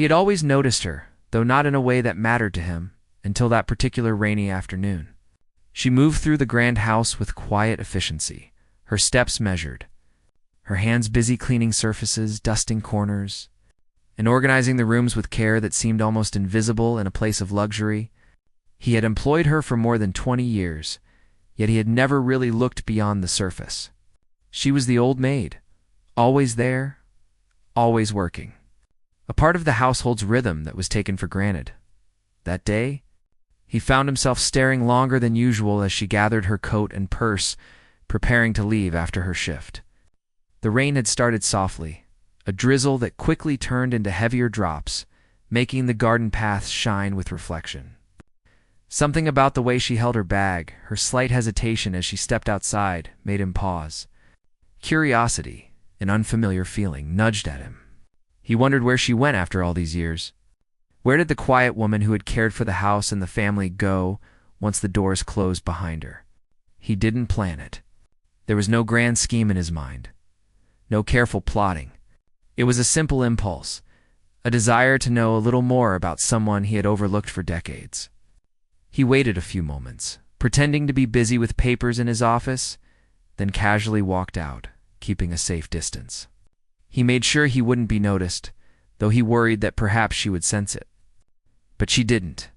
He had always noticed her, though not in a way that mattered to him, until that particular rainy afternoon. She moved through the grand house with quiet efficiency, her steps measured, her hands busy cleaning surfaces, dusting corners, and organizing the rooms with care that seemed almost invisible in a place of luxury. He had employed her for more than 20 years, yet he had never really looked beyond the surface. She was the old maid, always there, always working. A part of the household's rhythm that was taken for granted. That day, he found himself staring longer than usual as she gathered her coat and purse, preparing to leave after her shift. The rain had started softly, a drizzle that quickly turned into heavier drops, making the garden paths shine with reflection. Something about the way she held her bag, her slight hesitation as she stepped outside, made him pause. Curiosity, an unfamiliar feeling, nudged at him. He wondered where she went after all these years. Where did the quiet woman who had cared for the house and the family go once the doors closed behind her? He didn't plan it. There was no grand scheme in his mind, no careful plotting. It was a simple impulse, a desire to know a little more about someone he had overlooked for decades. He waited a few moments, pretending to be busy with papers in his office, then casually walked out, keeping a safe distance. He made sure he wouldn't be noticed, though he worried that perhaps she would sense it. But she didn't.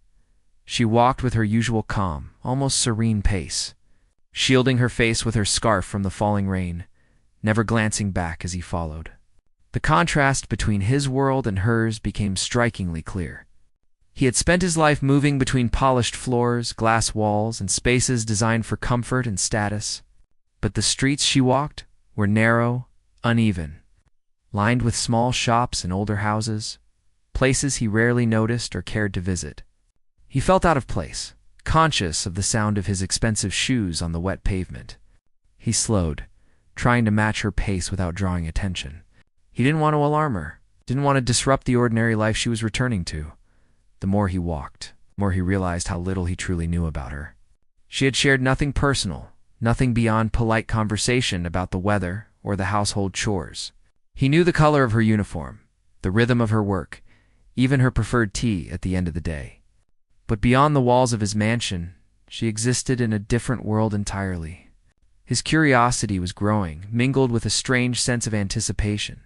She walked with her usual calm, almost serene pace, shielding her face with her scarf from the falling rain, never glancing back as he followed. The contrast between his world and hers became strikingly clear. He had spent his life moving between polished floors, glass walls, and spaces designed for comfort and status. But the streets she walked were narrow, uneven, lined with small shops and older houses, places he rarely noticed or cared to visit. He felt out of place, conscious of the sound of his expensive shoes on the wet pavement. He slowed, trying to match her pace without drawing attention. He didn't want to alarm her, didn't want to disrupt the ordinary life she was returning to. The more he walked, the more he realized how little he truly knew about her. She had shared nothing personal, nothing beyond polite conversation about the weather or the household chores. He knew the color of her uniform, the rhythm of her work, even her preferred tea at the end of the day. But beyond the walls of his mansion, she existed in a different world entirely. His curiosity was growing, mingled with a strange sense of anticipation.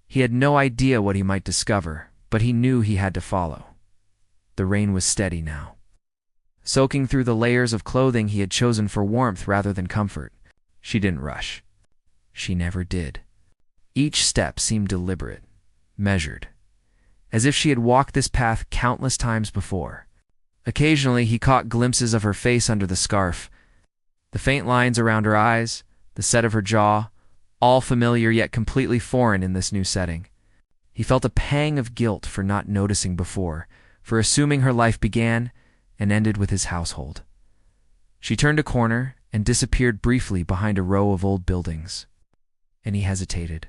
He had no idea what he might discover, but he knew he had to follow. The rain was steady now, soaking through the layers of clothing he had chosen for warmth rather than comfort. She didn't rush. She never did. Each step seemed deliberate, measured, as if she had walked this path countless times before. Occasionally he caught glimpses of her face under the scarf, the faint lines around her eyes, the set of her jaw, all familiar yet completely foreign in this new setting. He felt a pang of guilt for not noticing before, for assuming her life began and ended with his household. She turned a corner and disappeared briefly behind a row of old buildings. And he hesitated.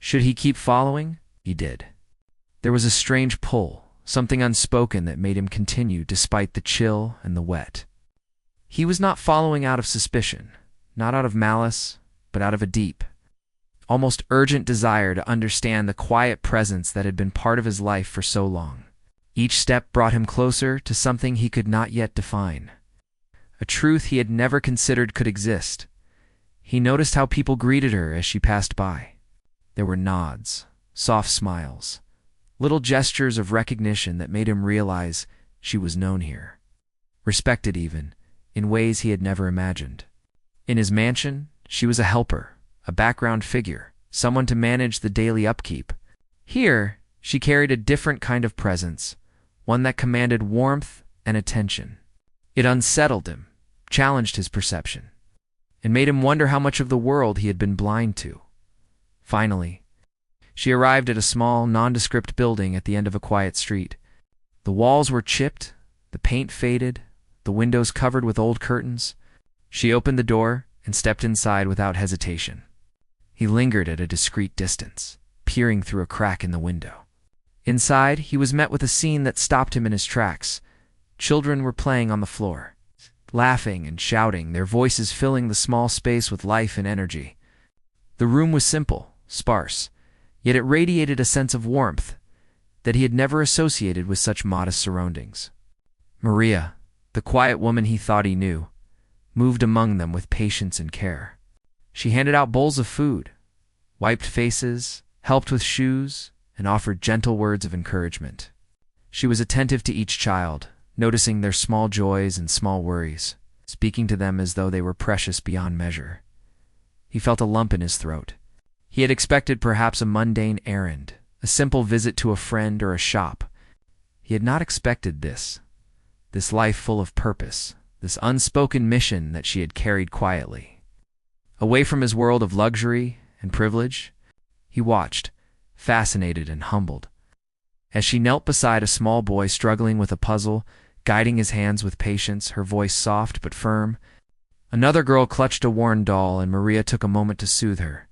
Should he keep following? He did. There was a strange pull, something unspoken that made him continue despite the chill and the wet. He was not following out of suspicion, not out of malice, but out of a deep, almost urgent desire to understand the quiet presence that had been part of his life for so long. Each step brought him closer to something he could not yet define, a truth he had never considered could exist. He noticed how people greeted her as she passed by. There were nods, soft smiles, little gestures of recognition that made him realize she was known here, respected even, in ways he had never imagined. In his mansion, she was a helper, a background figure, someone to manage the daily upkeep. Here, she carried a different kind of presence, one that commanded warmth and attention. It unsettled him, challenged his perception, and made him wonder how much of the world he had been blind to. Finally, she arrived at a small, nondescript building at the end of a quiet street. The walls were chipped, the paint faded, the windows covered with old curtains. She opened the door and stepped inside without hesitation. He lingered at a discreet distance, peering through a crack in the window. Inside, he was met with a scene that stopped him in his tracks. Children were playing on the floor, laughing and shouting, their voices filling the small space with life and energy. The room was simple, sparse, yet it radiated a sense of warmth. that he had never associated with such modest surroundings. Maria, the quiet woman he thought he knew, moved among them with patience and care. She handed out bowls of food, wiped faces, helped with shoes, and offered gentle words of encouragement. She was attentive to each child, noticing their small joys and small worries, speaking to them as though they were precious beyond measure. He felt a lump in his throat. He had expected perhaps a mundane errand, a simple visit to a friend or a shop. He had not expected this life full of purpose, this unspoken mission that she had carried quietly. Away from his world of luxury and privilege, he watched, fascinated and humbled. As she knelt beside a small boy struggling with a puzzle, guiding his hands with patience, her voice soft but firm, another girl clutched a worn doll, and Maria took a moment to soothe her.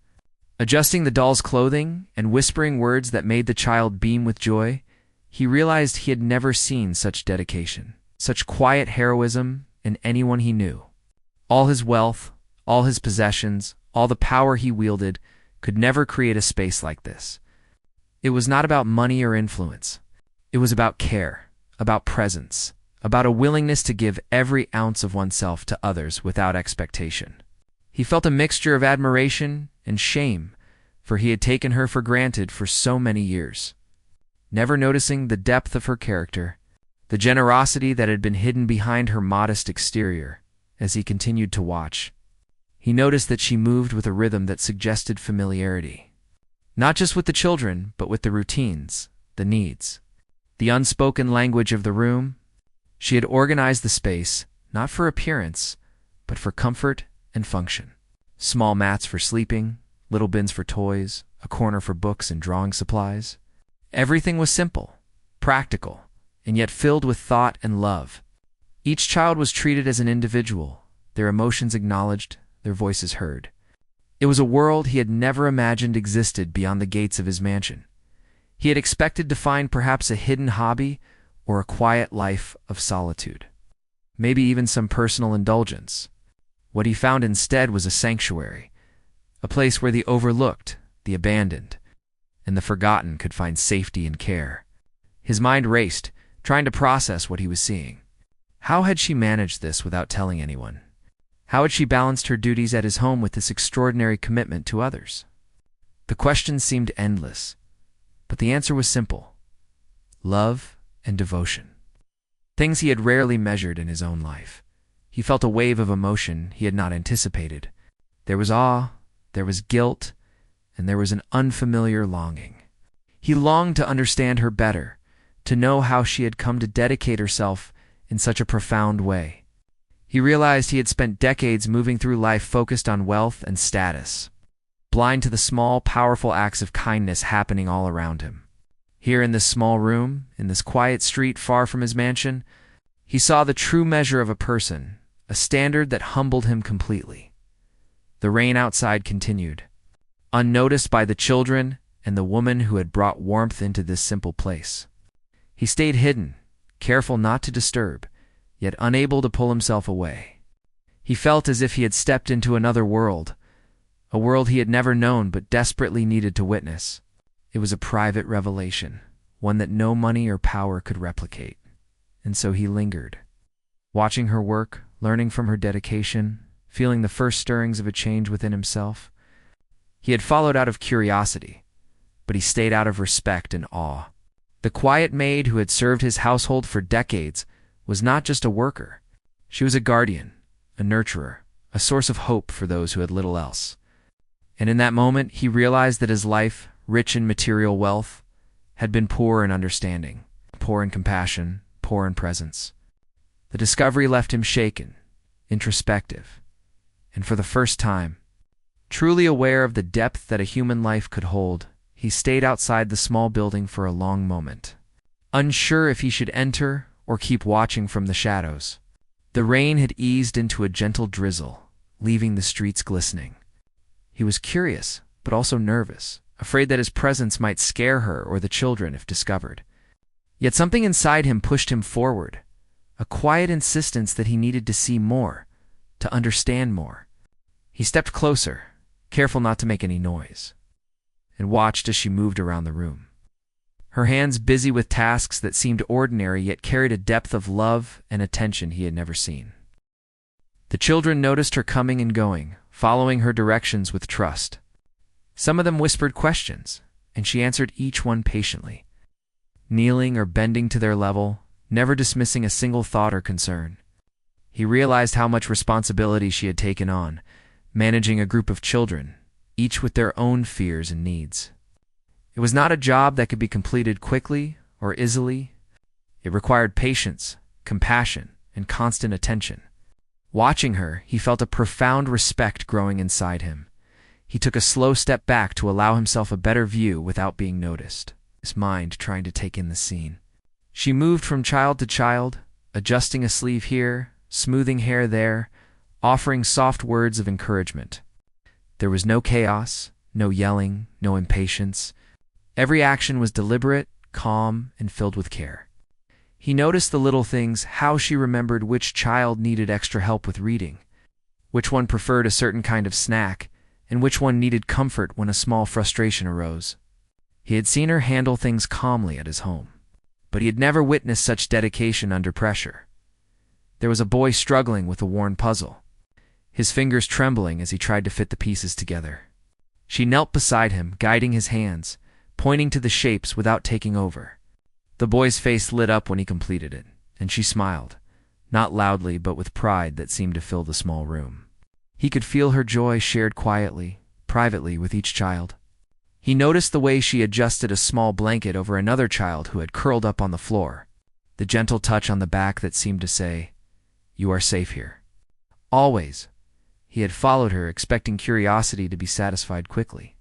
Adjusting the doll's clothing and whispering words that made the child beam with joy, he realized he had never seen such dedication, such quiet heroism in anyone he knew. All his wealth, all his possessions, all the power he wielded could never create a space like this. It was not about money or influence. It was about care, about presence, about a willingness to give every ounce of oneself to others without expectation. He felt a mixture of admiration and shame, for he had taken her for granted for so many years, never noticing the depth of her character, the generosity that had been hidden behind her modest exterior. As he continued to watch, he noticed that she moved with a rhythm that suggested familiarity, not just with the children, but with the routines, the needs, the unspoken language of the room. She had organized the space, not for appearance, but for comfort and function. Small mats for sleeping, little bins for toys, a corner for books and drawing supplies. Everything was simple, practical, and yet filled with thought and love. Each child was treated as an individual, their emotions acknowledged, their voices heard. It was a world he had never imagined existed beyond the gates of his mansion. He had expected to find perhaps a hidden hobby or a quiet life of solitude, maybe even some personal indulgence. What he found instead was a sanctuary, a place where the overlooked, the abandoned, and the forgotten could find safety and care. His mind raced, trying to process what he was seeing. How had she managed this without telling anyone? How had she balanced her duties at his home with this extraordinary commitment to others? The questions seemed endless, but the answer was simple: love and devotion. Things he had rarely measured in his own life. He felt a wave of emotion he had not anticipated. There was awe, there was guilt, and there was an unfamiliar longing. He longed to understand her better, to know how she had come to dedicate herself in such a profound way. He realized he had spent decades moving through life focused on wealth and status, blind to the small, powerful acts of kindness happening all around him. Here in this small room, in this quiet street far from his mansion, he saw the true measure of a person, a standard that humbled him completely. The rain outside continued, unnoticed by the children and the woman who had brought warmth into this simple place. He stayed hidden, careful not to disturb, yet unable to pull himself away. He felt as if he had stepped into another world, a world he had never known but desperately needed to witness. It was a private revelation, one that no money or power could replicate. And so he lingered, watching her work, learning from her dedication, feeling the first stirrings of a change within himself. He had followed out of curiosity, but he stayed out of respect and awe. The quiet maid who had served his household for decades was not just a worker. She was a guardian, a nurturer, a source of hope for those who had little else. And in that moment, he realized that his life, rich in material wealth, had been poor in understanding, poor in compassion, poor in presence. The discovery left him shaken, introspective, and for the first time, truly aware of the depth that a human life could hold, he stayed outside the small building for a long moment, unsure if he should enter or keep watching from the shadows. The rain had eased into a gentle drizzle, leaving the streets glistening. He was curious, but also nervous, afraid that his presence might scare her or the children if discovered. Yet something inside him pushed him forward, a quiet insistence that he needed to see more, to understand more. He stepped closer, careful not to make any noise, and watched as she moved around the room. her hands busy with tasks that seemed ordinary yet carried a depth of love and attention he had never seen. The children noticed her coming and going, following her directions with trust. Some of them whispered questions, and she answered each one patiently, kneeling or bending to their level, never dismissing a single thought or concern. He realized how much responsibility she had taken on, managing a group of children, each with their own fears and needs. It was not a job that could be completed quickly or easily. It required patience, compassion, and constant attention. Watching her, he felt a profound respect growing inside him. He took a slow step back to allow himself a better view without being noticed, his mind trying to take in the scene. She moved from child to child, adjusting a sleeve here, smoothing hair there, offering soft words of encouragement. There was no chaos, no yelling, no impatience. Every action was deliberate, calm, and filled with care. He noticed the little things, how she remembered which child needed extra help with reading, which one preferred a certain kind of snack, and which one needed comfort when a small frustration arose. He had seen her handle things calmly at his home, but he had never witnessed such dedication under pressure. There was a boy struggling with a worn puzzle, his fingers trembling as he tried to fit the pieces together. She knelt beside him, guiding his hands, pointing to the shapes without taking over. The boy's face lit up when he completed it, and she smiled, not loudly but with pride that seemed to fill the small room. He could feel her joy shared quietly, privately with each child. He noticed the way she adjusted a small blanket over another child who had curled up on the floor, the gentle touch on the back that seemed to say, "You are safe here." Always, he had followed her, expecting curiosity to be satisfied quickly.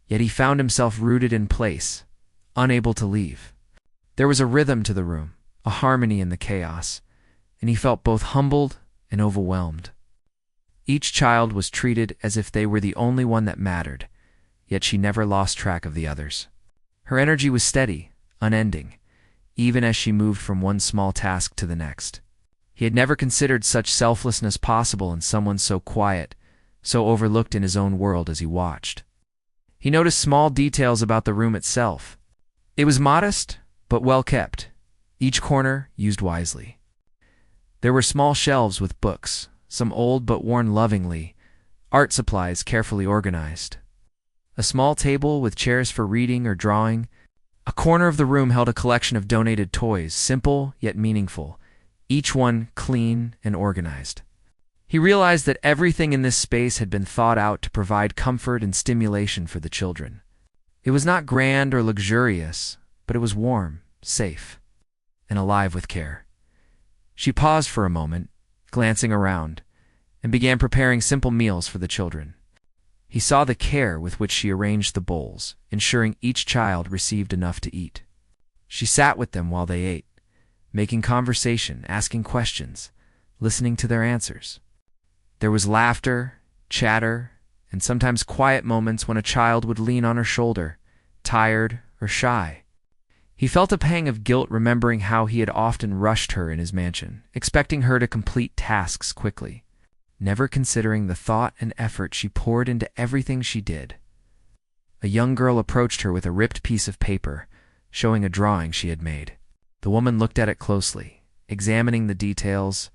Yet he found himself rooted in place, unable to leave. There was a rhythm to the room, a harmony in the chaos, and he felt both humbled and overwhelmed. Each child was treated as if they were the only one that mattered, yet she never lost track of the others. Her energy was steady, unending, even as she moved from one small task to the next. He had never considered such selflessness possible in someone so quiet, so overlooked in his own world as he watched. He noticed small details about the room itself. It was modest, but well kept, each corner used wisely. There were small shelves with books, some old but worn lovingly, art supplies carefully organized. A small table with chairs for reading or drawing. A corner of the room held a collection of donated toys, simple yet meaningful, each one clean and organized. He realized that everything in this space had been thought out to provide comfort and stimulation for the children. It was not grand or luxurious, but it was warm, safe, and alive with care. She paused for a moment, glancing around, and began preparing simple meals for the children. He saw the care with which she arranged the bowls, ensuring each child received enough to eat. She sat with them while they ate, making conversation, asking questions, listening to their answers. There was laughter, chatter, and sometimes quiet moments when a child would lean on her shoulder, tired or shy. He felt a pang of guilt remembering how he had often rushed her in his mansion, expecting her to complete tasks quickly, never considering the thought and effort she poured into everything she did. A young girl approached her with a ripped piece of paper, showing a drawing she had made. The woman looked at it closely, examining the details,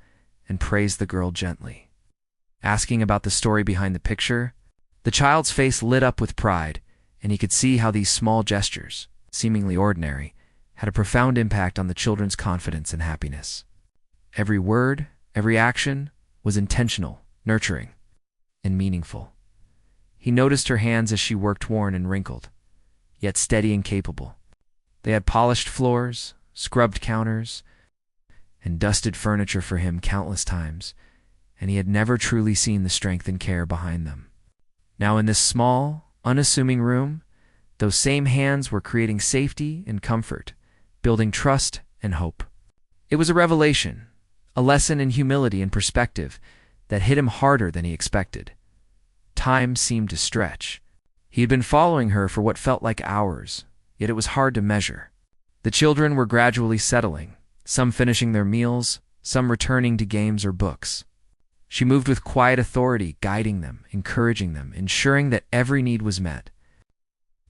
and praised the girl gently. Asking about the story behind the picture, the child's face lit up with pride, and he could see how these small gestures, seemingly ordinary, had a profound impact on the children's confidence and happiness. Every word, every action was intentional, nurturing, and meaningful. He noticed her hands as she worked, worn and wrinkled, yet steady and capable. They had polished floors, scrubbed counters, and dusted furniture for him countless times, and he had never truly seen the strength and care behind them. Now in this small, unassuming room, those same hands were creating safety and comfort, building trust and hope. It was a revelation, a lesson in humility and perspective that hit him harder than he expected. Time seemed to stretch. He had been following her for what felt like hours, yet it was hard to measure. The children were gradually settling, some finishing their meals, some returning to games or books. She moved with quiet authority, guiding them, encouraging them, ensuring that every need was met.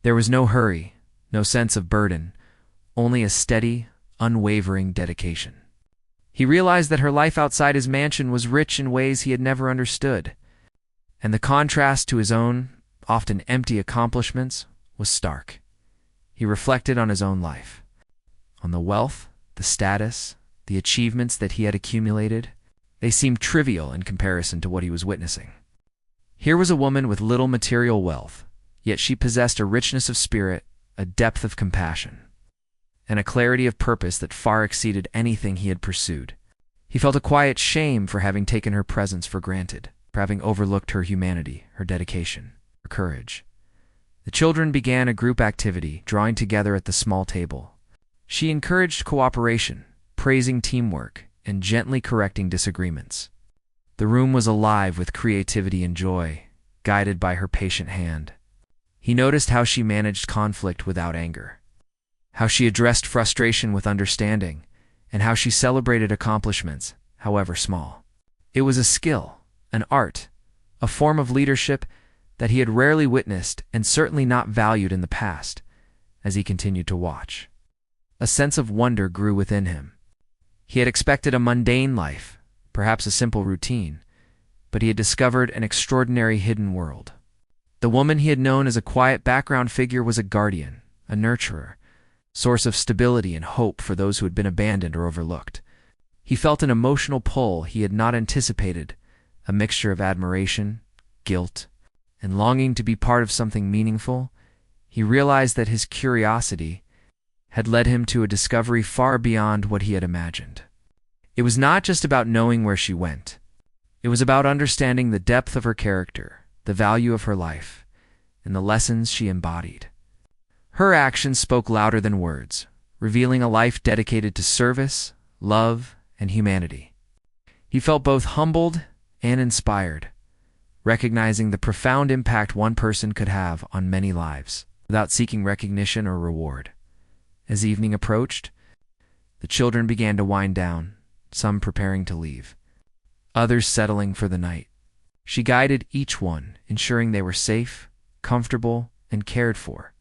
There was no hurry, no sense of burden, only a steady, unwavering dedication. He realized that her life outside his mansion was rich in ways he had never understood, and the contrast to his own, often empty accomplishments was stark. He reflected on his own life, on the wealth, the status, the achievements that he had accumulated. They seemed trivial in comparison to what he was witnessing. Here was a woman with little material wealth, yet she possessed a richness of spirit, a depth of compassion, and a clarity of purpose that far exceeded anything he had pursued. He felt a quiet shame for having taken her presence for granted, for having overlooked her humanity, her dedication, her courage. The children began a group activity, drawing together at the small table. She encouraged cooperation, praising teamwork, and gently correcting disagreements. The room was alive with creativity and joy, guided by her patient hand. He noticed how she managed conflict without anger, how she addressed frustration with understanding, and how she celebrated accomplishments, however small. It was a skill, an art, a form of leadership that he had rarely witnessed and certainly not valued in the past. As he continued to watch, a sense of wonder grew within him. He had expected a mundane life, perhaps a simple routine, but he had discovered an extraordinary hidden world. The woman he had known as a quiet background figure was a guardian, a nurturer, source of stability and hope for those who had been abandoned or overlooked. He felt an emotional pull he had not anticipated, a mixture of admiration, guilt, and longing to be part of something meaningful. He realized that his curiosity had led him to a discovery far beyond what he had imagined. It was not just about knowing where she went. It was about understanding the depth of her character, the value of her life, and the lessons she embodied. Her actions spoke louder than words, revealing a life dedicated to service, love, and humanity. He felt both humbled and inspired, recognizing the profound impact one person could have on many lives, without seeking recognition or reward. As evening approached, the children began to wind down, some preparing to leave, others settling for the night. She guided each one, ensuring they were safe, comfortable, and cared for.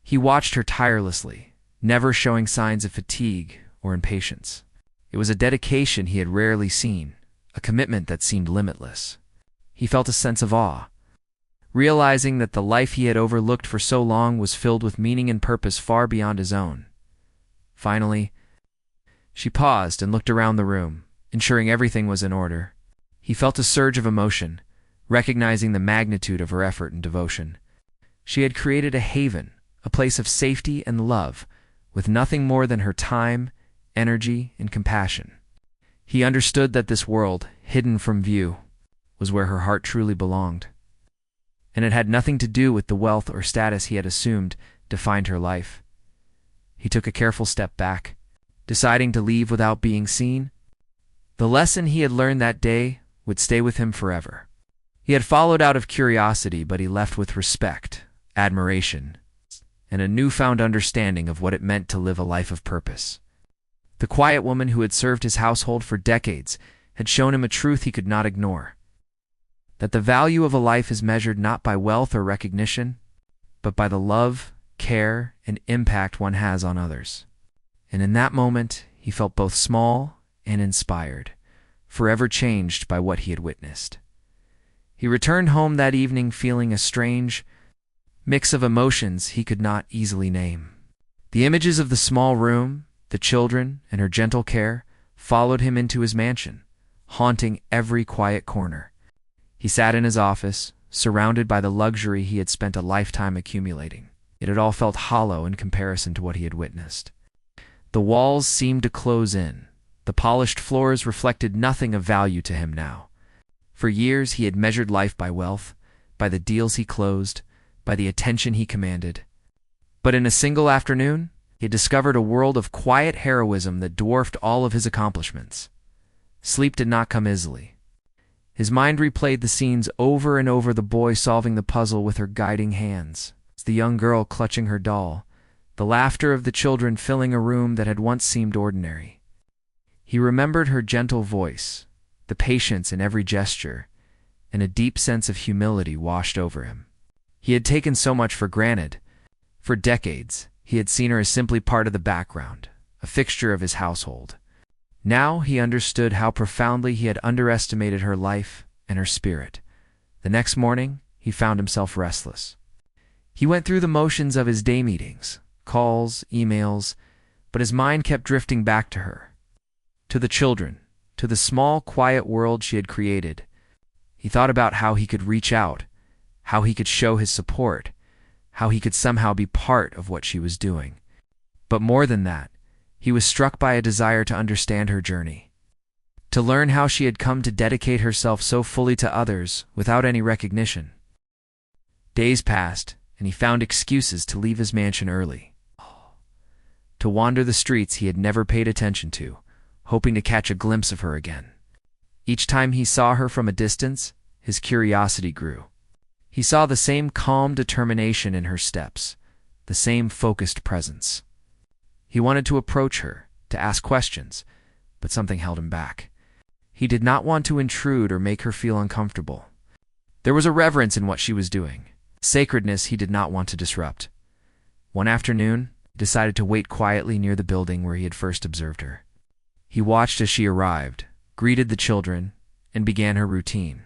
He watched her tirelessly, never showing signs of fatigue or impatience. It was a dedication he had rarely seen, a commitment that seemed limitless. He felt a sense of awe, realizing that the life he had overlooked for so long was filled with meaning and purpose far beyond his own. Finally, she paused and looked around the room, ensuring everything was in order. He felt a surge of emotion, recognizing the magnitude of her effort and devotion. She had created a haven, a place of safety and love, with nothing more than her time, energy, and compassion. He understood that this world, hidden from view, was where her heart truly belonged, and it had nothing to do with the wealth or status he had assumed defined her life. He took a careful step back, deciding to leave without being seen. The lesson he had learned that day would stay with him forever. He had followed out of curiosity, but he left with respect, admiration, and a newfound understanding of what it meant to live a life of purpose. The quiet woman who had served his household for decades had shown him a truth he could not ignore, that the value of a life is measured not by wealth or recognition, but by the love, care, and impact one has on others. And in that moment, he felt both small and inspired, forever changed by what he had witnessed. He returned home that evening feeling a strange mix of emotions he could not easily name. The images of the small room, the children, and her gentle care followed him into his mansion, haunting every quiet corner. He sat in his office, surrounded by the luxury he had spent a lifetime accumulating. It had all felt hollow in comparison to what he had witnessed. The walls seemed to close in. The polished floors reflected nothing of value to him now. For years he had measured life by wealth, by the deals he closed, by the attention he commanded. But in a single afternoon, he had discovered a world of quiet heroism that dwarfed all of his accomplishments. Sleep did not come easily. His mind replayed the scenes over and over, the boy solving the puzzle with her guiding hands, the young girl clutching her doll, the laughter of the children filling a room that had once seemed ordinary. He remembered her gentle voice, the patience in every gesture, and a deep sense of humility washed over him. He had taken so much for granted. For decades, He had seen her as simply part of the background, a fixture of his household. Now he understood how profoundly he had underestimated her life and her spirit. The next morning, he found himself restless. He went through the motions of his day meetings, calls, emails, but his mind kept drifting back to her, to the children, to the small, quiet world she had created. He thought about how he could reach out, how he could show his support, how he could somehow be part of what she was doing. But more than that, he was struck by a desire to understand her journey, to learn how she had come to dedicate herself so fully to others without any recognition. Days passed, and he found excuses to leave his mansion early, to wander the streets he had never paid attention to, hoping to catch a glimpse of her again. Each time he saw her from a distance, his curiosity grew. He saw the same calm determination in her steps, the same focused presence. He wanted to approach her, to ask questions, but something held him back. He did not want to intrude or make her feel uncomfortable. There was a reverence in what she was doing, sacredness he did not want to disrupt. One afternoon, he decided to wait quietly near the building where he had first observed her. He watched as she arrived, greeted the children, and began her routine.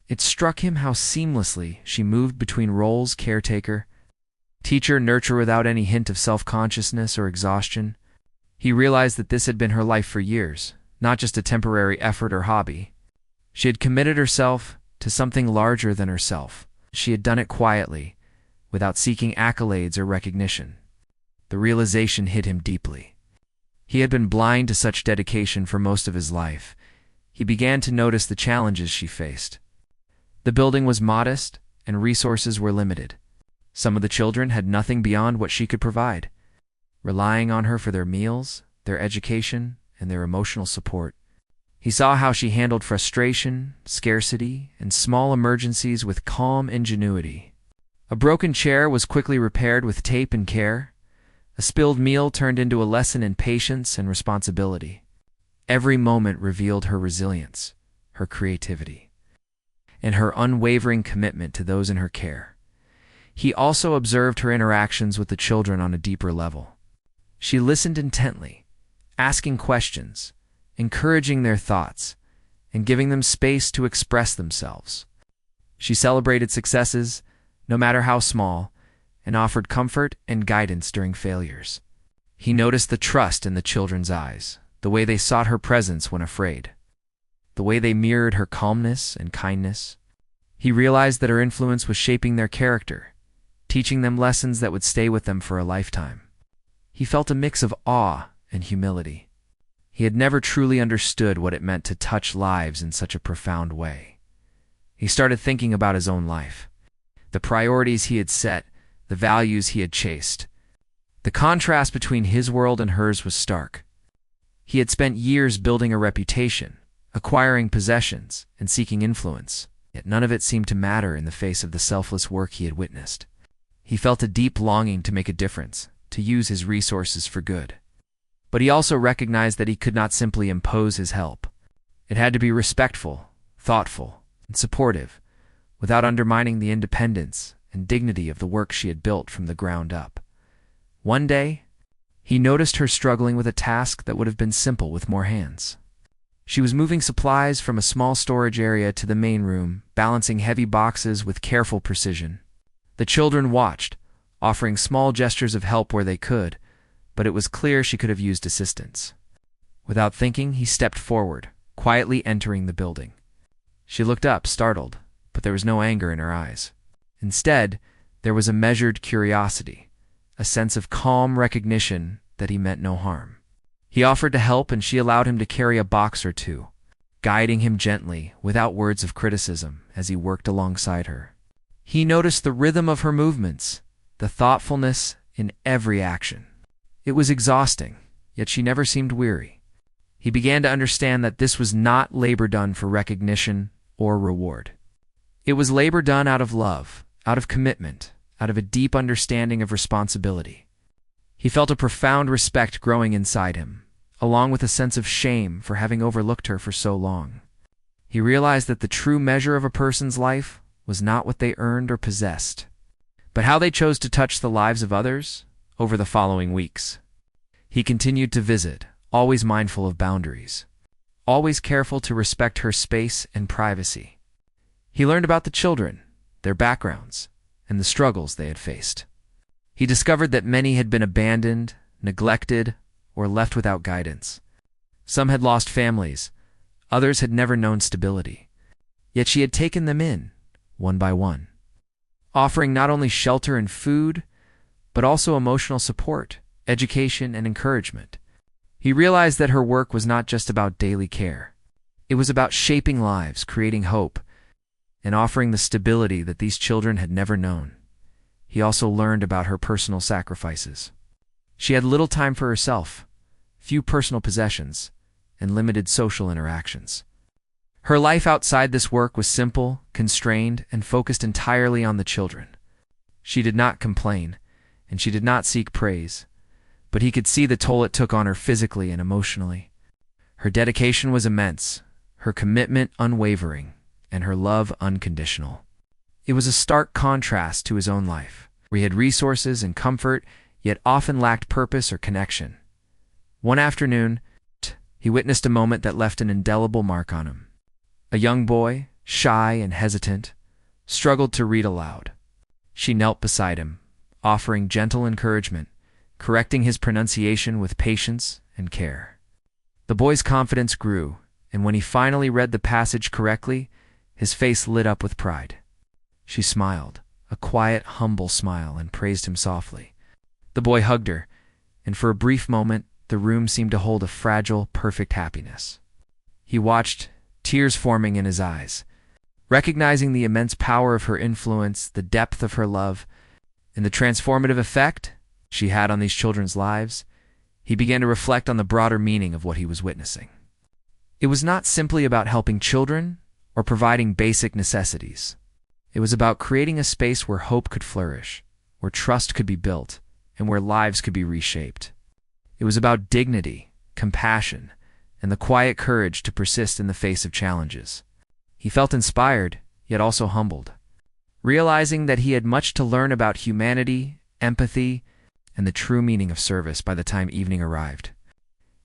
It struck him how seamlessly she moved between roles: caretaker, teacher, nurturer, without any hint of self-consciousness or exhaustion. He realized that this had been her life for years, not just a temporary effort or hobby. She had committed herself to something larger than herself. She had done it quietly, without seeking accolades or recognition. The realization hit him deeply. He had been blind to such dedication for most of his life. He began to notice the challenges she faced. The building was modest, and resources were limited. Some of the children had nothing beyond what she could provide, relying on her for their meals, their education, and their emotional support. He saw how she handled frustration, scarcity, and small emergencies with calm ingenuity. A broken chair was quickly repaired with tape and care. A spilled meal turned into a lesson in patience and responsibility. Every moment revealed her resilience, her creativity, and her unwavering commitment to those in her care. He also observed her interactions with the children on a deeper level. She listened intently, asking questions, encouraging their thoughts, and giving them space to express themselves. She celebrated successes, no matter how small, and offered comfort and guidance during failures. He noticed the trust in the children's eyes, the way they sought her presence when afraid, the way they mirrored her calmness and kindness. He realized that her influence was shaping their character, teaching them lessons that would stay with them for a lifetime. He felt a mix of awe and humility. He had never truly understood what it meant to touch lives in such a profound way. He started thinking about his own life, the priorities he had set, the values he had chased. The contrast between his world and hers was stark. He had spent years building a reputation, acquiring possessions, and seeking influence, yet none of it seemed to matter in the face of the selfless work he had witnessed. He felt a deep longing to make a difference, to use his resources for good. But he also recognized that he could not simply impose his help. It had to be respectful, thoughtful, and supportive, without undermining the independence and dignity of the work she had built from the ground up. One day, he noticed her struggling with a task that would have been simple with more hands. She was moving supplies from a small storage area to the main room, balancing heavy boxes with careful precision. The children watched, offering small gestures of help where they could, but it was clear she could have used assistance. Without thinking, he stepped forward, quietly entering the building. She looked up, startled, but there was no anger in her eyes. Instead, there was a measured curiosity, a sense of calm recognition that he meant no harm. He offered to help, and she allowed him to carry a box or two, guiding him gently, without words of criticism, as he worked alongside her. He noticed the rhythm of her movements, the thoughtfulness in every action. It was exhausting, yet she never seemed weary. He began to understand that this was not labor done for recognition or reward. It was labor done out of love, out of commitment, out of a deep understanding of responsibility. He felt a profound respect growing inside him, along with a sense of shame for having overlooked her for so long. He realized that the true measure of a person's life was not what they earned or possessed, but how they chose to touch the lives of others over the following weeks. He continued to visit, always mindful of boundaries, always careful to respect her space and privacy. He learned about the children, their backgrounds, and the struggles they had faced. He discovered that many had been abandoned, neglected, or left without guidance. Some had lost families, others had never known stability. Yet she had taken them in, one by one, offering not only shelter and food, but also emotional support, education, and encouragement. He realized that her work was not just about daily care. It was about shaping lives, creating hope, and offering the stability that these children had never known. He also learned about her personal sacrifices. She had little time for herself, few personal possessions, and limited social interactions. Her life outside this work was simple, constrained, and focused entirely on the children. She did not complain, and she did not seek praise, but he could see the toll it took on her physically and emotionally. Her dedication was immense, her commitment unwavering, and her love unconditional. It was a stark contrast to his own life, where he had resources and comfort, yet often lacked purpose or connection. One afternoon, he witnessed a moment that left an indelible mark on him. A young boy, shy and hesitant, struggled to read aloud. She knelt beside him, offering gentle encouragement, correcting his pronunciation with patience and care. The boy's confidence grew, and when he finally read the passage correctly, his face lit up with pride. She smiled, a quiet, humble smile, and praised him softly. The boy hugged her, and for a brief moment, the room seemed to hold a fragile, perfect happiness. He watched, tears forming in his eyes. Recognizing the immense power of her influence, the depth of her love, and the transformative effect she had on these children's lives, he began to reflect on the broader meaning of what he was witnessing. It was not simply about helping children or providing basic necessities. It was about creating a space where hope could flourish, where trust could be built, and where lives could be reshaped. It was about dignity, compassion, and the quiet courage to persist in the face of challenges. He felt inspired, yet also humbled, realizing that he had much to learn about humanity, empathy, and the true meaning of service by the time evening arrived.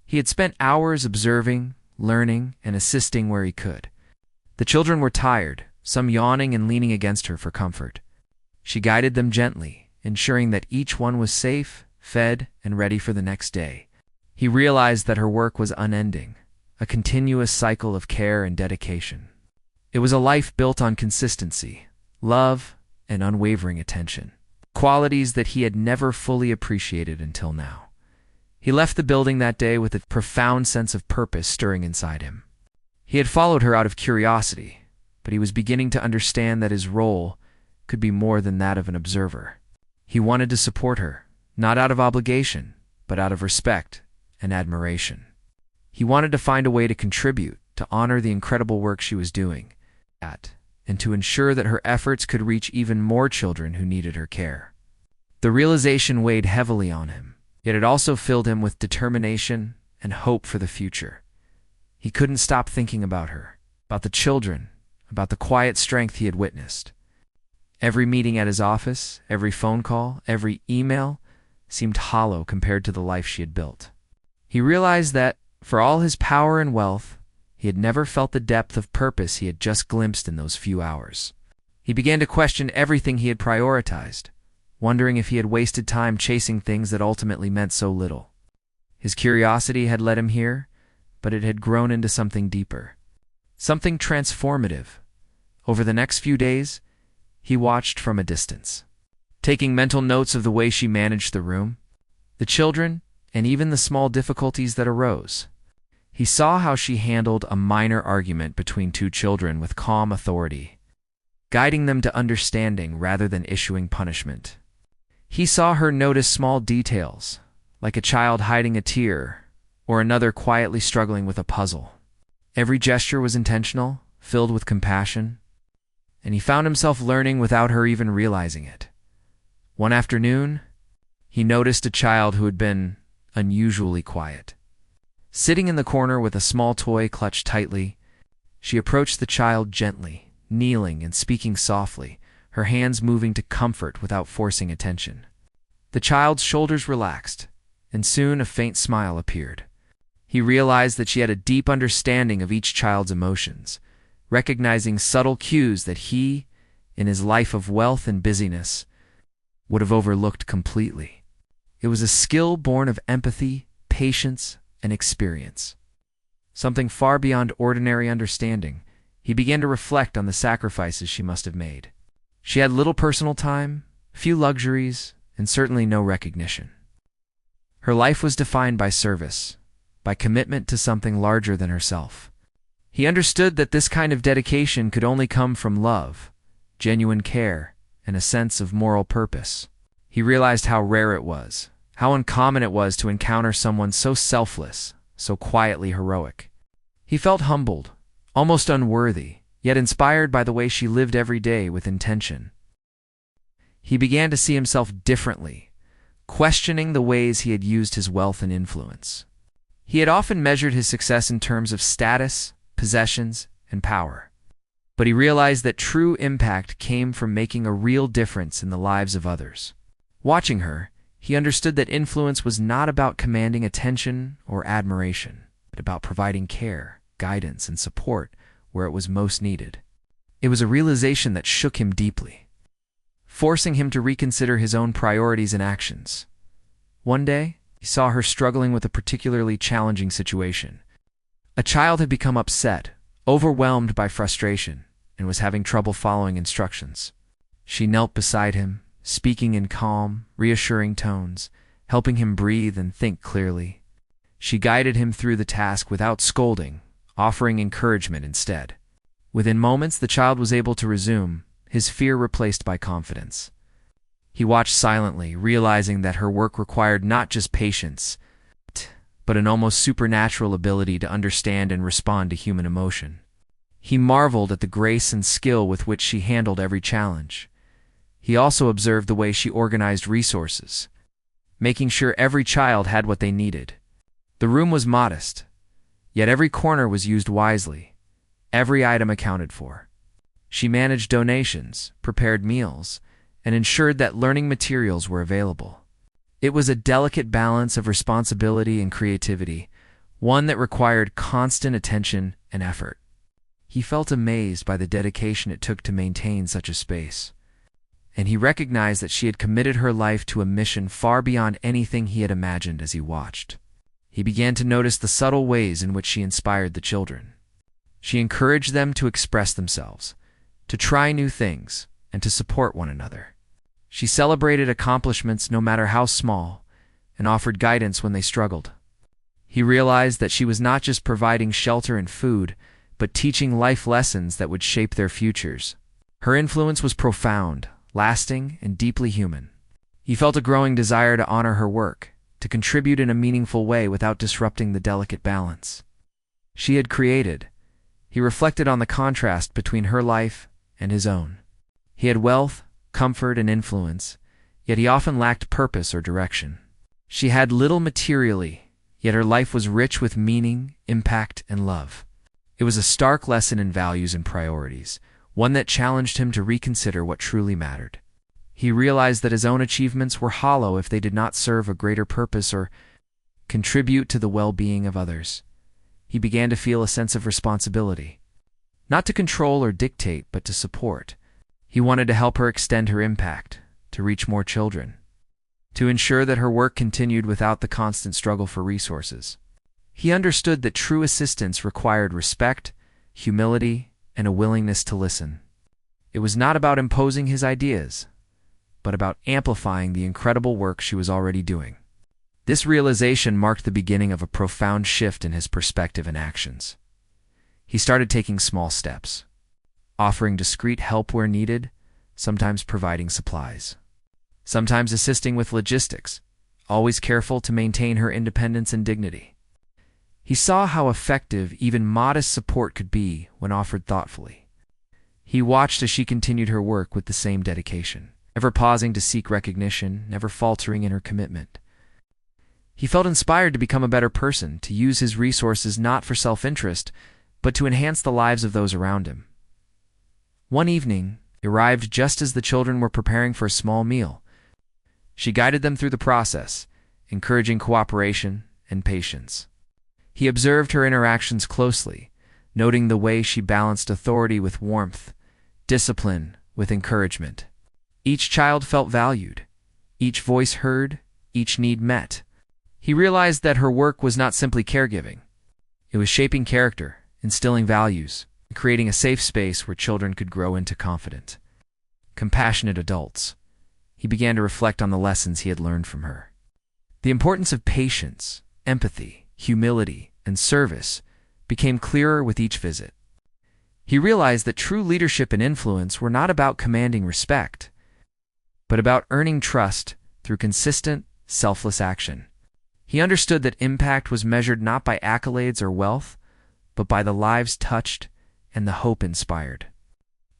He had spent hours observing, learning, and assisting where he could. The children were tired, some yawning and leaning against her for comfort. She guided them gently, ensuring that each one was safe, fed, and ready for the next day. He realized that her work was unending, a continuous cycle of care and dedication. It was a life built on consistency, love, and unwavering attention, qualities that he had never fully appreciated until now. He left the building that day with a profound sense of purpose stirring inside him. He had followed her out of curiosity, but he was beginning to understand that his role could be more than that of an observer. He wanted to support her, not out of obligation, but out of respect and admiration. He wanted to find a way to contribute, to honor the incredible work she was doing, and to ensure that her efforts could reach even more children who needed her care. The realization weighed heavily on him, yet it also filled him with determination and hope for the future. He couldn't stop thinking about her, about the children, about the quiet strength he had witnessed. Every meeting at his office, every phone call, every email seemed hollow compared to the life she had built. He realized that, for all his power and wealth, he had never felt the depth of purpose he had just glimpsed in those few hours. He began to question everything he had prioritized, wondering if he had wasted time chasing things that ultimately meant so little. His curiosity had led him here, but it had grown into something deeper, something transformative. Over the next few days, he watched from a distance, taking mental notes of the way she managed the room, the children, and even the small difficulties that arose. He saw how she handled a minor argument between two children with calm authority, guiding them to understanding rather than issuing punishment. He saw her notice small details, like a child hiding a tear or another quietly struggling with a puzzle. Every gesture was intentional, filled with compassion, and he found himself learning without her even realizing it. One afternoon, he noticed a child who had been unusually quiet. Sitting in the corner with a small toy clutched tightly, she approached the child gently, kneeling and speaking softly, her hands moving to comfort without forcing attention. The child's shoulders relaxed, and soon a faint smile appeared. He realized that she had a deep understanding of each child's emotions, recognizing subtle cues that he, in his life of wealth and busyness, would have overlooked completely. It was a skill born of empathy, patience, and experience. Something far beyond ordinary understanding. He began to reflect on the sacrifices she must have made. She had little personal time, few luxuries, and certainly no recognition. Her life was defined by service, by commitment to something larger than herself. He understood that this kind of dedication could only come from love, genuine care, and a sense of moral purpose. He realized how rare it was, how uncommon it was to encounter someone so selfless, so quietly heroic. He felt humbled, almost unworthy, yet inspired by the way she lived every day with intention. He began to see himself differently, questioning the ways he had used his wealth and influence. He had often measured his success in terms of status, possessions, and power. But he realized that true impact came from making a real difference in the lives of others. Watching her, he understood that influence was not about commanding attention or admiration, but about providing care, guidance, and support where it was most needed. It was a realization that shook him deeply, forcing him to reconsider his own priorities and actions. One day, he saw her struggling with a particularly challenging situation. A child had become upset, overwhelmed by frustration, and was having trouble following instructions. She knelt beside him, speaking in calm, reassuring tones, helping him breathe and think clearly. She guided him through the task without scolding, offering encouragement instead. Within moments, the child was able to resume, his fear replaced by confidence. He watched silently, realizing that her work required not just patience, but an almost supernatural ability to understand and respond to human emotion. He marveled at the grace and skill with which she handled every challenge. He also observed the way she organized resources, making sure every child had what they needed. The room was modest, yet every corner was used wisely, every item accounted for. She managed donations, prepared meals, and ensured that learning materials were available. It was a delicate balance of responsibility and creativity, one that required constant attention and effort. He felt amazed by the dedication it took to maintain such a space, and he recognized that she had committed her life to a mission far beyond anything he had imagined as he watched. He began to notice the subtle ways in which she inspired the children. She encouraged them to express themselves, to try new things, and to support one another. She celebrated accomplishments no matter how small, and offered guidance when they struggled. He realized that she was not just providing shelter and food, but teaching life lessons that would shape their futures. Her influence was profound, lasting, and deeply human. He felt a growing desire to honor her work, to contribute in a meaningful way without disrupting the delicate balance she had created. He reflected on the contrast between her life and his own. He had wealth, comfort, and influence, yet he often lacked purpose or direction. She had little materially, yet her life was rich with meaning, impact, and love. It was a stark lesson in values and priorities, one that challenged him to reconsider what truly mattered. He realized that his own achievements were hollow if they did not serve a greater purpose or contribute to the well-being of others. He began to feel a sense of responsibility, not to control or dictate, but to support. He wanted to help her extend her impact, to reach more children, to ensure that her work continued without the constant struggle for resources. He understood that true assistance required respect, humility, and a willingness to listen. It was not about imposing his ideas, but about amplifying the incredible work she was already doing. This realization marked the beginning of a profound shift in his perspective and actions. He started taking small steps, offering discreet help where needed, sometimes providing supplies, sometimes assisting with logistics, always careful to maintain her independence and dignity. He saw how effective even modest support could be when offered thoughtfully. He watched as she continued her work with the same dedication, never pausing to seek recognition, never faltering in her commitment. He felt inspired to become a better person, to use his resources not for self-interest, but to enhance the lives of those around him. One evening, he arrived just as the children were preparing for a small meal. She guided them through the process, encouraging cooperation and patience. He observed her interactions closely, noting the way she balanced authority with warmth, discipline with encouragement. Each child felt valued, each voice heard, each need met. He realized that her work was not simply caregiving. It was shaping character, instilling values, and creating a safe space where children could grow into confident, compassionate adults. He began to reflect on the lessons he had learned from her. The importance of patience, empathy, humility, and service became clearer with each visit. He realized that true leadership and influence were not about commanding respect, but about earning trust through consistent, selfless action. He understood that impact was measured not by accolades or wealth, but by the lives touched and the hope inspired.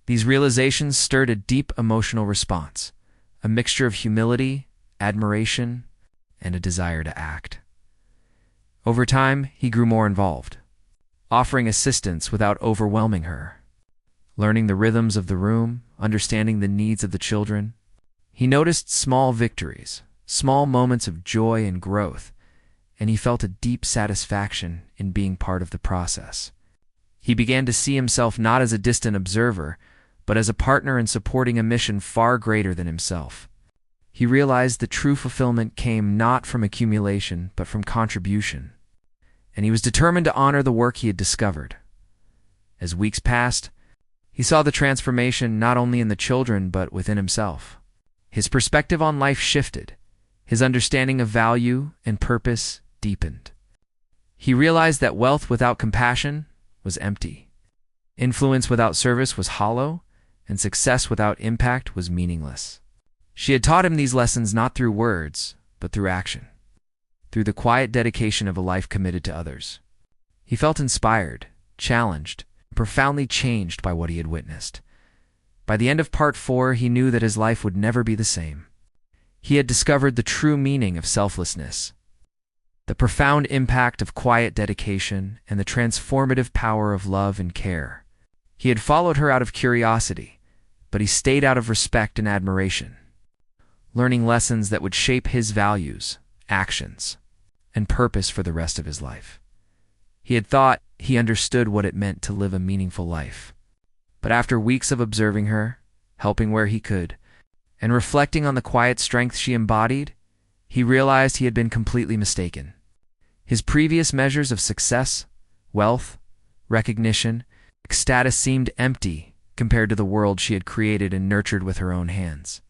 These realizations stirred a deep emotional response, a mixture of humility, admiration, and a desire to act. Over time, he grew more involved, offering assistance without overwhelming her, learning the rhythms of the room, understanding the needs of the children. He noticed small victories, small moments of joy and growth, and he felt a deep satisfaction in being part of the process. He began to see himself not as a distant observer, but as a partner in supporting a mission far greater than himself. He realized that true fulfillment came not from accumulation, but from contribution, and he was determined to honor the work he had discovered. As weeks passed, he saw the transformation not only in the children, but within himself. His perspective on life shifted. His understanding of value and purpose deepened. He realized that wealth without compassion was empty. Influence without service was hollow, and success without impact was meaningless. She had taught him these lessons not through words, but through action, through the quiet dedication of a life committed to others. He felt inspired, challenged, and profoundly changed by what he had witnessed. By the end of Part 4, he knew that his life would never be the same. He had discovered the true meaning of selflessness, the profound impact of quiet dedication, and the transformative power of love and care. He had followed her out of curiosity, but he stayed out of respect and admiration, learning lessons that would shape his values, actions, and purpose for the rest of his life. He had thought he understood what it meant to live a meaningful life. But after weeks of observing her, helping where he could, and reflecting on the quiet strength she embodied, he realized he had been completely mistaken. His previous measures of success, wealth, recognition, status seemed empty compared to the world she had created and nurtured with her own hands.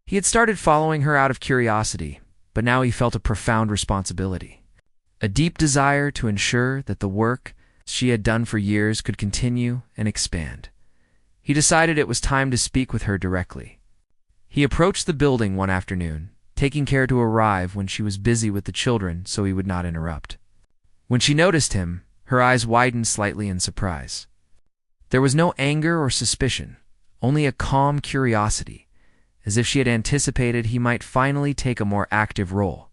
He had started following her out of curiosity, but now he felt a profound responsibility, a deep desire to ensure that the work she had done for years could continue and expand. He decided it was time to speak with her directly. He approached the building one afternoon, taking care to arrive when she was busy with the children so he would not interrupt. When she noticed him, her eyes widened slightly in surprise. There was no anger or suspicion, only a calm curiosity, as if she had anticipated he might finally take a more active role.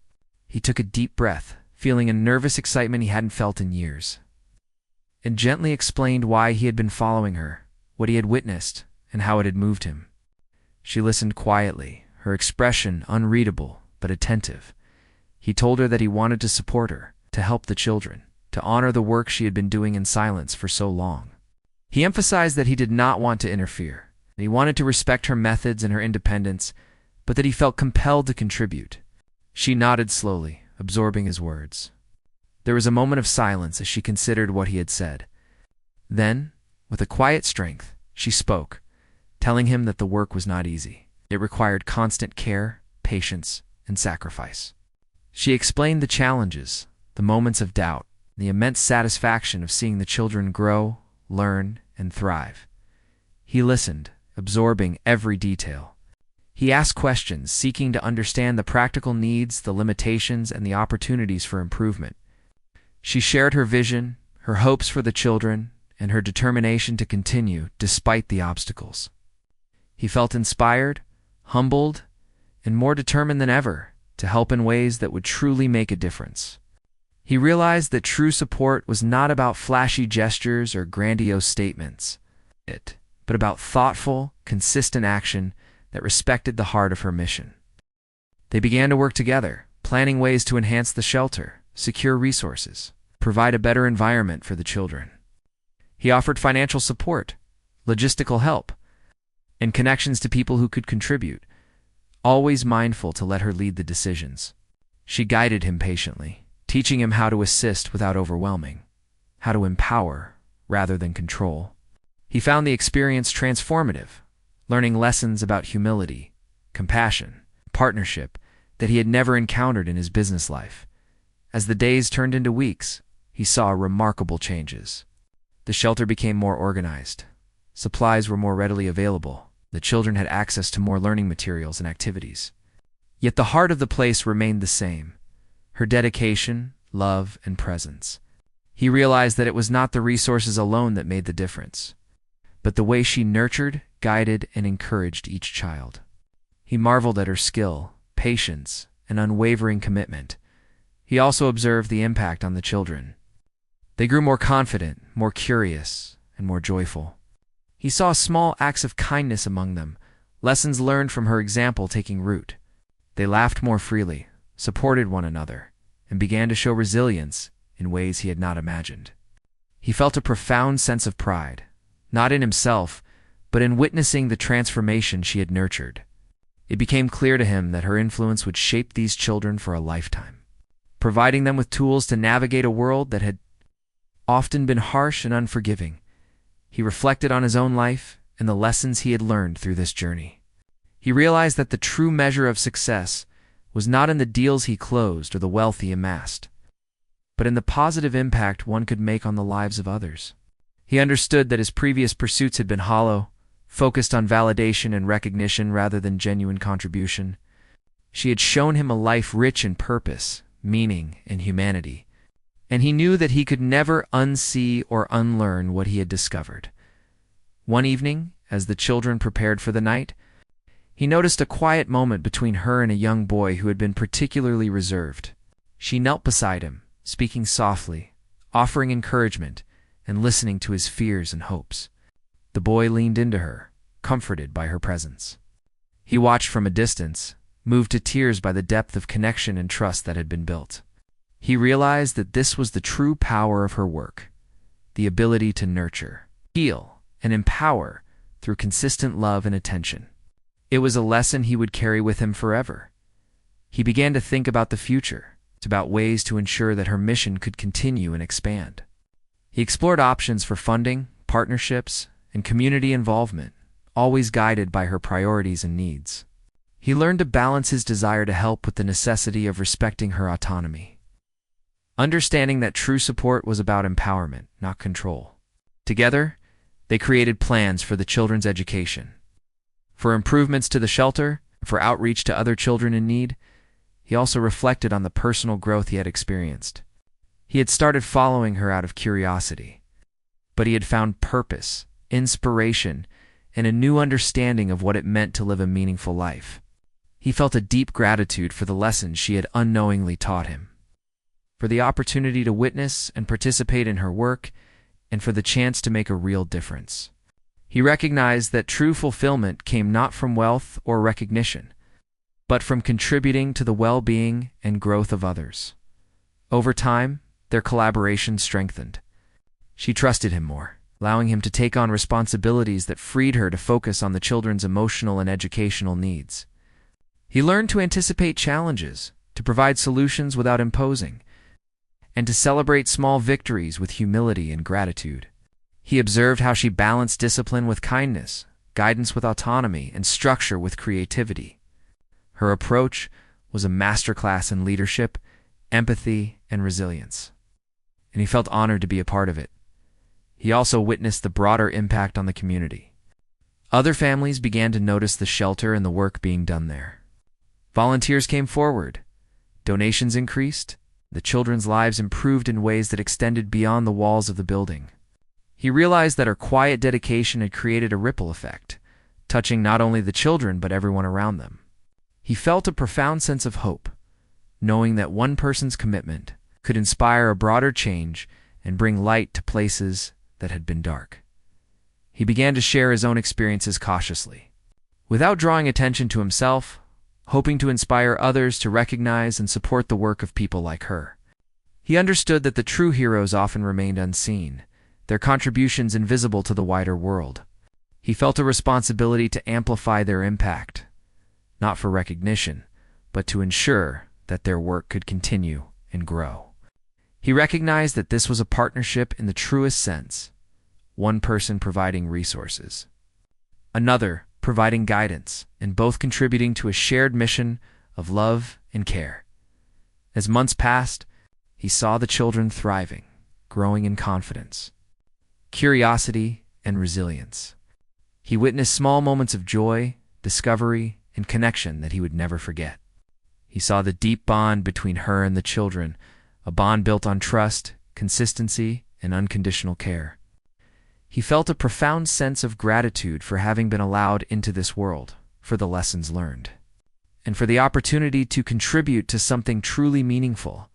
He took a deep breath, feeling a nervous excitement he hadn't felt in years, and gently explained why he had been following her, what he had witnessed, and how it had moved him. She listened quietly, her expression unreadable but attentive. He told her that he wanted to support her, to help the children, to honor the work she had been doing in silence for so long. He emphasized that he did not want to interfere, that he wanted to respect her methods and her independence, but that he felt compelled to contribute. She nodded slowly, absorbing his words. There was a moment of silence as she considered what he had said. Then, with a quiet strength, she spoke, telling him that the work was not easy. It required constant care, patience, and sacrifice. She explained the challenges, the moments of doubt, the immense satisfaction of seeing the children grow, learn, and thrive. He listened, absorbing every detail. He asked questions, seeking to understand the practical needs, the limitations, and the opportunities for improvement. She shared her vision, her hopes for the children, and her determination to continue despite the obstacles. He felt inspired, humbled, and more determined than ever to help in ways that would truly make a difference. He realized that true support was not about flashy gestures or grandiose statements, but about thoughtful, consistent action that respected the heart of her mission. They began to work together, planning ways to enhance the shelter, secure resources, provide a better environment for the children. He offered financial support, logistical help, and connections to people who could contribute, always mindful to let her lead the decisions. She guided him patiently, teaching him how to assist without overwhelming, how to empower rather than control. He found the experience transformative, learning lessons about humility, compassion, partnership that he had never encountered in his business life. As the days turned into weeks, he saw remarkable changes. The shelter became more organized. Supplies were more readily available. The children had access to more learning materials and activities. Yet the heart of the place remained the same: her dedication, love, and presence. He realized that it was not the resources alone that made the difference, but the way she nurtured, guided, and encouraged each child. He marveled at her skill, patience, and unwavering commitment. He also observed the impact on the children. They grew more confident, more curious, and more joyful. He saw small acts of kindness among them, lessons learned from her example taking root. They laughed more freely, supported one another, and began to show resilience in ways he had not imagined. He felt a profound sense of pride, not in himself, but in witnessing the transformation she had nurtured. It became clear to him that her influence would shape these children for a lifetime, providing them with tools to navigate a world that had often been harsh and unforgiving. He reflected on his own life and the lessons he had learned through this journey. He realized that the true measure of success was not in the deals he closed or the wealth he amassed, but in the positive impact one could make on the lives of others. He understood that his previous pursuits had been hollow, focused on validation and recognition rather than genuine contribution. She had shown him a life rich in purpose, meaning, and humanity, and he knew that he could never unsee or unlearn what he had discovered. One evening, as the children prepared for the night, he noticed a quiet moment between her and a young boy who had been particularly reserved. She knelt beside him, speaking softly, offering encouragement, and listening to his fears and hopes. The boy leaned into her, comforted by her presence. He watched from a distance, moved to tears by the depth of connection and trust that had been built. He realized that this was the true power of her work, the ability to nurture, heal, and empower through consistent love and attention. It was a lesson he would carry with him forever. He began to think about the future, about ways to ensure that her mission could continue and expand. He explored options for funding, partnerships, and community involvement, always guided by her priorities and needs. He learned to balance his desire to help with the necessity of respecting her autonomy, understanding that true support was about empowerment, not control. Together, they created plans for the children's education, for improvements to the shelter, for outreach to other children in need. He also reflected on the personal growth he had experienced. He had started following her out of curiosity, but he had found purpose, inspiration, and a new understanding of what it meant to live a meaningful life. He felt a deep gratitude for the lessons she had unknowingly taught him, for the opportunity to witness and participate in her work, and for the chance to make a real difference. He recognized that true fulfillment came not from wealth or recognition, but from contributing to the well-being and growth of others. Over time, their collaboration strengthened. She trusted him more, allowing him to take on responsibilities that freed her to focus on the children's emotional and educational needs. He learned to anticipate challenges, to provide solutions without imposing, and to celebrate small victories with humility and gratitude. He observed how she balanced discipline with kindness, guidance with autonomy, and structure with creativity. Her approach was a masterclass in leadership, empathy, and resilience, and he felt honored to be a part of it. He also witnessed the broader impact on the community. Other families began to notice the shelter and the work being done there. Volunteers came forward, donations increased, the children's lives improved in ways that extended beyond the walls of the building. He realized that her quiet dedication had created a ripple effect, touching not only the children but everyone around them. He felt a profound sense of hope, knowing that one person's commitment could inspire a broader change and bring light to places that had been dark. He began to share his own experiences cautiously, without drawing attention to himself hoping to inspire others to recognize and support the work of people like her. He understood that the true heroes often remained unseen, their contributions invisible to the wider world. He felt a responsibility to amplify their impact, not for recognition, but to ensure that their work could continue and grow. He recognized that this was a partnership in the truest sense, one person providing resources, another providing guidance, and both contributing to a shared mission of love and care. As months passed, he saw the children thriving, growing in confidence, curiosity, and resilience. He witnessed small moments of joy, discovery, and connection that he would never forget. He saw the deep bond between her and the children, a bond built on trust, consistency, and unconditional care. He felt a profound sense of gratitude for having been allowed into this world, for the lessons learned, and for the opportunity to contribute to something truly meaningful.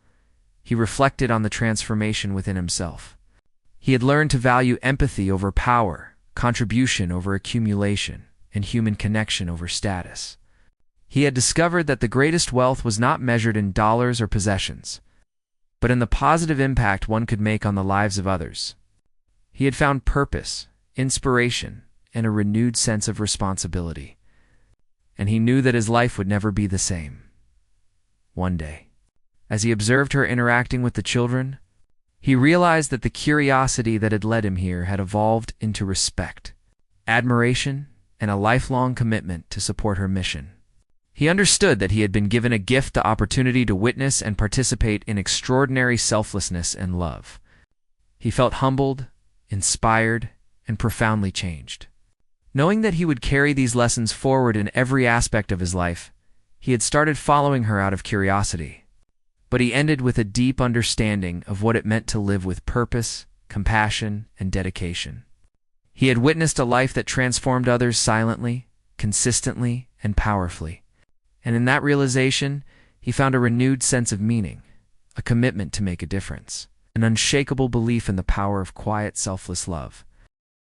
He reflected on the transformation within himself. He had learned to value empathy over power, contribution over accumulation, and human connection over status. He had discovered that the greatest wealth was not measured in dollars or possessions, but in the positive impact one could make on the lives of others. He had found purpose, inspiration, and a renewed sense of responsibility, and he knew that his life would never be the same. One day, as he observed her interacting with the children, he realized that the curiosity that had led him here had evolved into respect, admiration, and a lifelong commitment to support her mission. He understood that he had been given a gift, the opportunity to witness and participate in extraordinary selflessness and love. He felt humbled, inspired, and profoundly changed. Knowing that he would carry these lessons forward in every aspect of his life, he had started following her out of curiosity. But he ended with a deep understanding of what it meant to live with purpose, compassion, and dedication. He had witnessed a life that transformed others silently, consistently, and powerfully. And in that realization, he found a renewed sense of meaning, a commitment to make a difference, an unshakable belief in the power of quiet, selfless love.